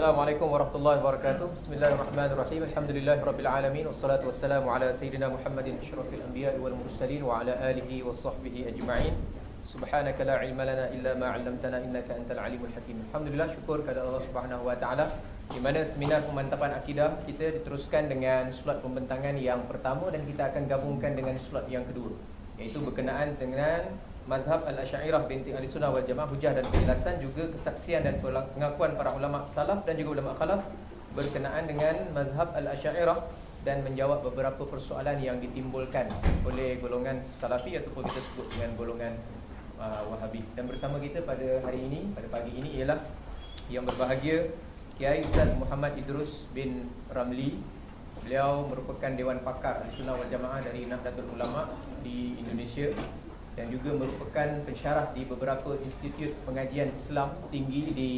Assalamualaikum warahmatullahi wabarakatuh. Bismillahirrahmanirrahim. Alhamdulillahirabbil alamin wassalatu wassalamu ala sayyidina Muhammadin asyrafil anbiya'i wal mursalin wa ala alihi washabbihi ajma'in. Subhanaka la ilma lana illa ma 'allamtana innaka antal alimul hakim. Alhamdulillah, syukur kepada Allah Subhanahu wa taala di mana seminar pemantapan akidah kita diteruskan dengan slot pembentangan yang pertama dan kita akan gabungkan dengan slot yang kedua, iaitu berkenaan dengan mazhab al-Asy'ariyah binti Ahlussunnah wal Jamaah, hujah dan penjelasan, juga kesaksian dan pengakuan para ulama salaf dan juga ulama khalaf berkenaan dengan mazhab al-Asy'ariyah dan menjawab beberapa persoalan yang ditimbulkan oleh golongan salafi ataupun kita sebut dengan golongan Wahabi. Dan bersama kita pada hari ini, pada pagi ini ialah yang berbahagia Kiai Ustaz Muhammad Idrus bin Ramli. Beliau merupakan Dewan Pakar Ahlussunnah wal Jamaah dari Nahdlatul Ulama di Indonesia dan juga merupakan pensyarah di beberapa institut pengajian Islam tinggi di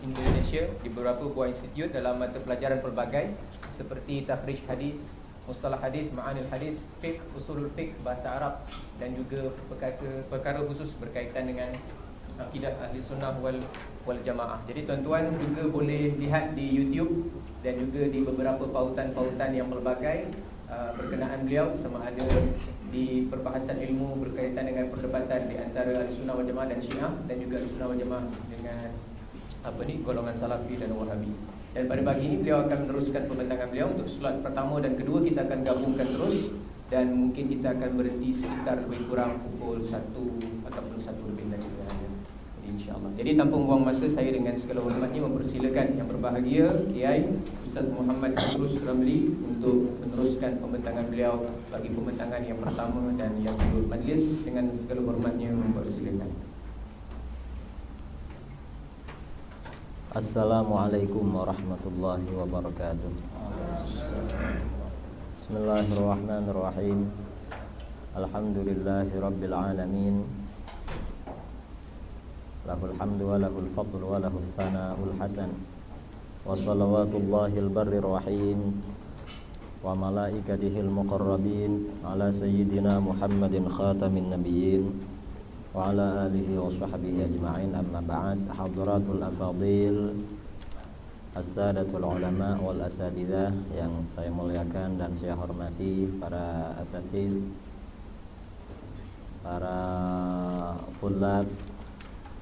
Indonesia, di beberapa buah institut dalam mata pelajaran pelbagai seperti takhrij hadis, mustalah hadis, ma'anil hadis, fiqh, usulul fiqh, bahasa Arab dan juga perkara khusus berkaitan dengan akidah ahli sunnah wal jamaah. Jadi tuan-tuan juga boleh lihat di YouTube dan juga di beberapa pautan-pautan yang pelbagai berkenaan beliau, sama ada di perbahasan ilmu berkaitan dengan perdebatan di antara Ahlussunnah wal Jamaah dan Syiah, dan juga Ahlussunnah wal Jamaah dengan golongan Salafi dan Wahabi. Dan pada pagi ini beliau akan meneruskan pembentangan beliau. Untuk slot pertama dan kedua kita akan gabungkan terus, dan mungkin kita akan berhenti sekitar lebih kurang pukul 1 ataupun 1 lebih lagi, insya-Allah. Jadi tanpa membuang masa, saya dengan segala hormatnya mempersilakan yang berbahagia Kiai Ustaz Muhammad Idrus Ramli untuk meneruskan pembentangan beliau bagi pembentangan yang pertama dan yang kedua. Majlis dengan segala hormatnya mempersilakan. Assalamualaikum warahmatullahi wabarakatuh. Bismillahirrahmanirrahim. Alhamdulillahi rabbil alamin. Lahul hamdu wa lahul fadlu wa lahul thana'ul hasan. Wa salawatullahil barrir rahim wa malaikatihil muqarrabin ala sayyidina Muhammadin khatamin nabiyyin wa ala alihi wa sahbihi ajma'in, amma ba'd. Hadratul afadil, as-sadatul ulama wal asatidzah yang saya muliakan dan saya hormati, para asatidz, para tulab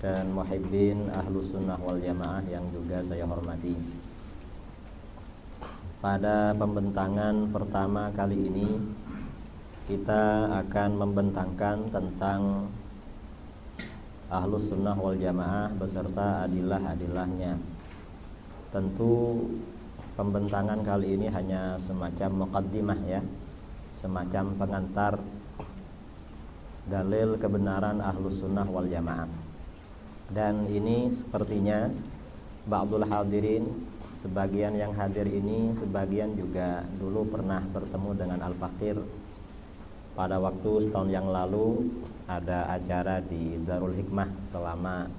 dan muhibbin Ahlus Sunnah wal Jamaah yang juga saya hormati. Pada pembentangan pertama kali ini kita akan membentangkan tentang Ahlus Sunnah wal Jamaah beserta adillah-adillahnya. Tentu pembentangan kali ini hanya semacam muqaddimah ya, semacam pengantar dalil kebenaran Ahlus Sunnah wal Jamaah. Dan ini sepertinya ba'dul hadirin, sebagian yang hadir ini sebagian juga dulu pernah bertemu dengan Al-Fakir pada waktu setahun yang lalu. Ada acara di Darul Hikmah selama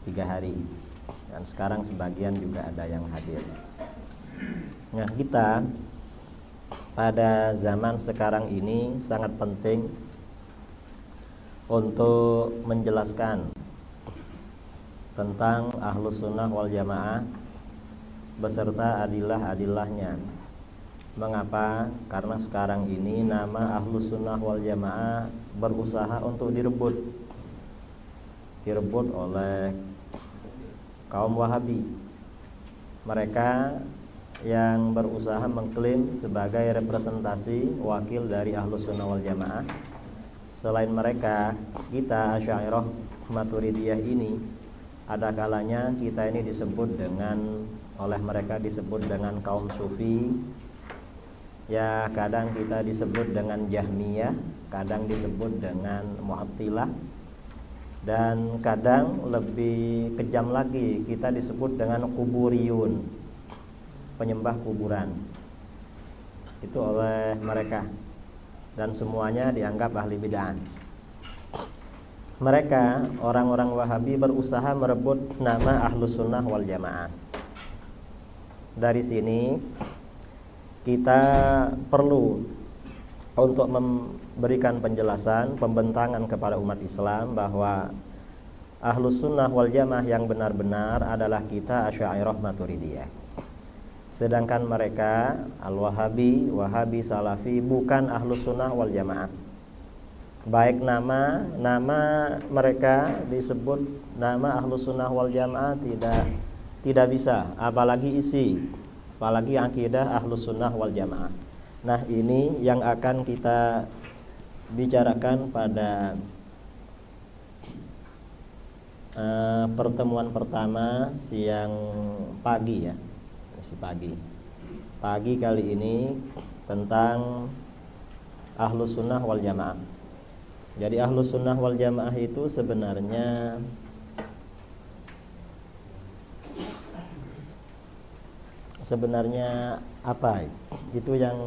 3 hari, dan sekarang sebagian juga ada yang hadir. Nah, kita pada zaman sekarang ini sangat penting untuk menjelaskan tentang Ahlus Sunnah wal Jamaah beserta adillah-adillahnya. Mengapa? Karena sekarang ini nama Ahlus Sunnah wal Jamaah berusaha untuk direbut oleh kaum Wahabi. Mereka yang berusaha mengklaim sebagai representasi wakil dari Ahlus Sunnah wal Jamaah. Selain mereka, kita Asy'ariyah Maturidiyah ini ada kalanya kita ini disebut dengan, oleh mereka disebut dengan kaum sufi. Ya, kadang kita disebut dengan Jahmiyah, kadang disebut dengan Mu'attilah, dan kadang lebih kejam lagi kita disebut dengan kuburiyun, penyembah kuburan. Itu oleh mereka, dan semuanya dianggap ahli bid'ah. Mereka, orang-orang Wahabi, berusaha merebut nama Ahlus Sunnah wal Jamaah. Dari sini kita perlu untuk memberikan penjelasan, pembentangan kepada umat Islam bahwa Ahlus Sunnah wal Jamaah yang benar-benar adalah kita Asy'ariyah Maturidiyah. Sedangkan mereka Al-Wahabi, Wahabi, Salafi bukan Ahlus Sunnah wal Jamaah. Baik nama mereka disebut nama Ahlus Sunnah wal Jamaah tidak bisa, apalagi isi, apalagi akidah Ahlus Sunnah wal Jamaah. Nah, ini yang akan kita bicarakan pada pertemuan pertama siang pagi ya, pagi kali ini tentang Ahlus Sunnah wal Jamaah. Jadi Ahlus Sunnah wal Jamaah itu sebenarnya apa? Itu yang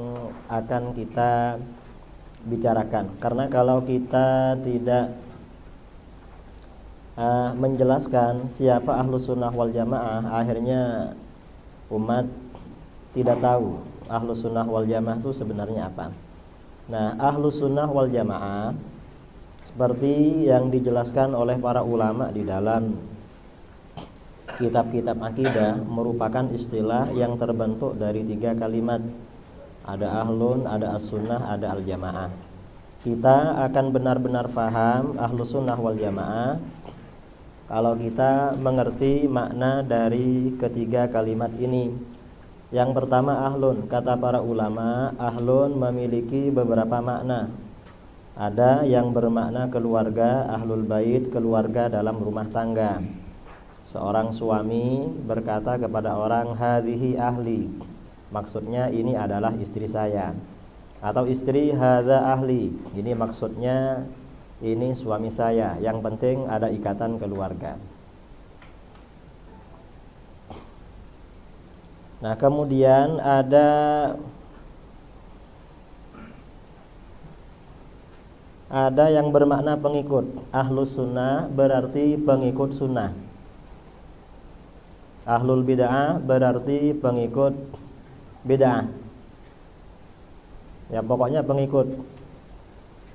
akan kita bicarakan. Karena kalau kita tidak menjelaskan siapa Ahlus Sunnah wal Jamaah, akhirnya umat tidak tahu Ahlus Sunnah wal Jamaah itu sebenarnya apa. Nah, Ahlus Sunnah wal Jamaah seperti yang dijelaskan oleh para ulama di dalam kitab-kitab akidah merupakan istilah yang terbentuk dari 3 kalimat. Ada ahlun, ada as-sunnah, ada al-jamaah. Kita akan benar-benar paham Ahlus Sunnah wal Jamaah kalau kita mengerti makna dari ketiga kalimat ini. Yang pertama ahlun, kata para ulama, ahlun memiliki beberapa makna. Ada yang bermakna keluarga, ahlul bait, keluarga dalam rumah tangga. Seorang suami berkata kepada orang, hadhihi ahli, maksudnya ini adalah istri saya. Atau istri, hadza ahli, ini maksudnya ini suami saya. Yang penting ada ikatan keluarga. Nah, kemudian ada yang bermakna pengikut. Ahlus sunnah berarti pengikut sunnah. Ahlul bid'ah berarti pengikut bid'ah. Ya, pokoknya pengikut.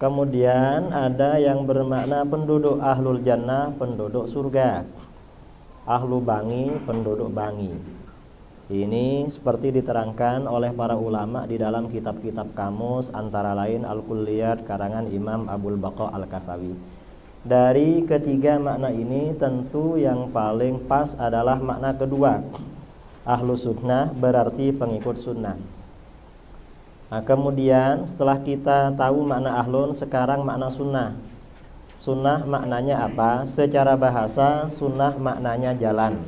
Kemudian ada yang bermakna penduduk. Ahlul jannah, penduduk surga. Ahlu bangi, penduduk bangi. Ini seperti diterangkan oleh para ulama di dalam kitab-kitab kamus, antara lain Al-Kulliyat karangan Imam Abul Baqa Al-Kafawi. Dari ketiga makna ini tentu yang paling pas adalah makna kedua. Ahlus sunnah berarti pengikut sunnah. Nah, kemudian setelah kita tahu makna ahlun, sekarang makna sunnah. Sunnah maknanya apa? Secara bahasa sunnah maknanya jalan.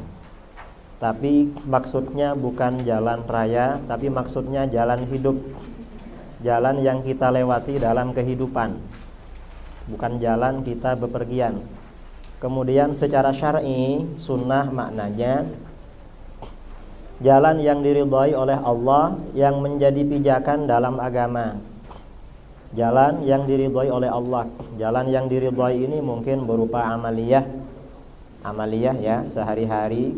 Tapi maksudnya bukan jalan raya, tapi maksudnya jalan hidup. Jalan yang kita lewati dalam kehidupan, bukan jalan kita bepergian. Kemudian secara syar'i, sunnah maknanya jalan yang diridhai oleh Allah, yang menjadi pijakan dalam agama. Jalan yang diridhai oleh Allah. Jalan yang diridhai ini mungkin berupa amaliyah ya, sehari-hari.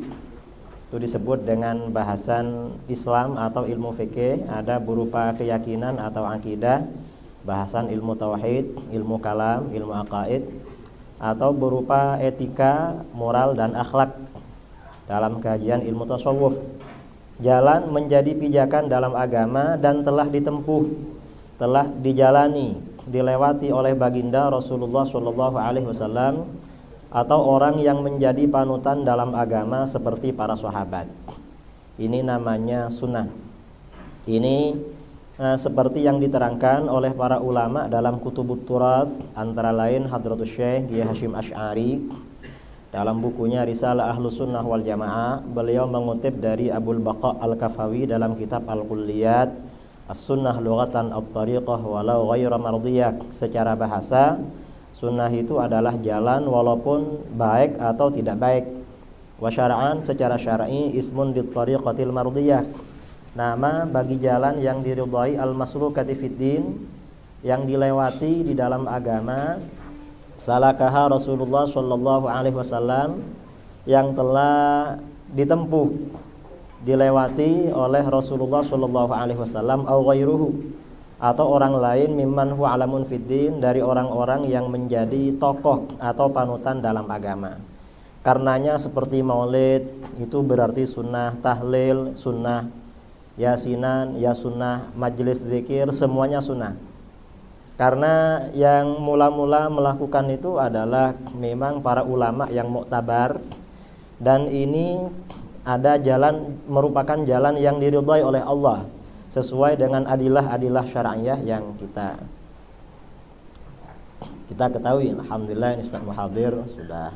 Itu disebut dengan bahasan Islam atau ilmu fikih. Ada berupa keyakinan atau akidah, bahasan ilmu tauhid, ilmu kalam, ilmu aqaid, atau berupa etika, moral dan akhlak dalam kajian ilmu tasawuf. Jalan menjadi pijakan dalam agama dan telah ditempuh, telah dijalani, dilewati oleh baginda Rasulullah SAW atau orang yang menjadi panutan dalam agama seperti para sahabat. Ini namanya sunnah. Ini seperti yang diterangkan oleh para ulama dalam Kutubut Turath, antara lain Hadratus Syekh Kiai Hasyim Asy'ari dalam bukunya Risalah Ahlus Sunnah wal Jamaah. Beliau mengutip dari Abul Baqa Al-Kafawi dalam kitab Al-Kulliyat, As-Sunnah lughatan at-tariqah walau ghaira mardiyah. Secara bahasa, sunnah itu adalah jalan walaupun baik atau tidak baik. Wa syar'an, secara syar'i, ismun dit-tariqatil mardiyah, nama bagi jalan yang diridhai, al-maslukati fiddin, yang dilewati di dalam agama. Salakaha Rasulullah SAW, yang telah ditempuh, dilewati oleh Rasulullah SAW, au ghairuhu, atau orang lain, mimman huwa alamun fiddin, dari orang-orang yang menjadi tokoh atau panutan dalam agama. karenanya seperti maulid itu berarti sunnah, tahlil sunnah, yasinan ya sunnah, majelis zikir semuanya sunnah. Karena yang mula-mula melakukan itu adalah memang para ulama yang muktabar, dan ini ada jalan, merupakan jalan yang diridhai oleh Allah sesuai dengan adilah-adilah syar'iyah yang kita ketahui. Alhamdulillah, ini Ustaz Muhadir sudah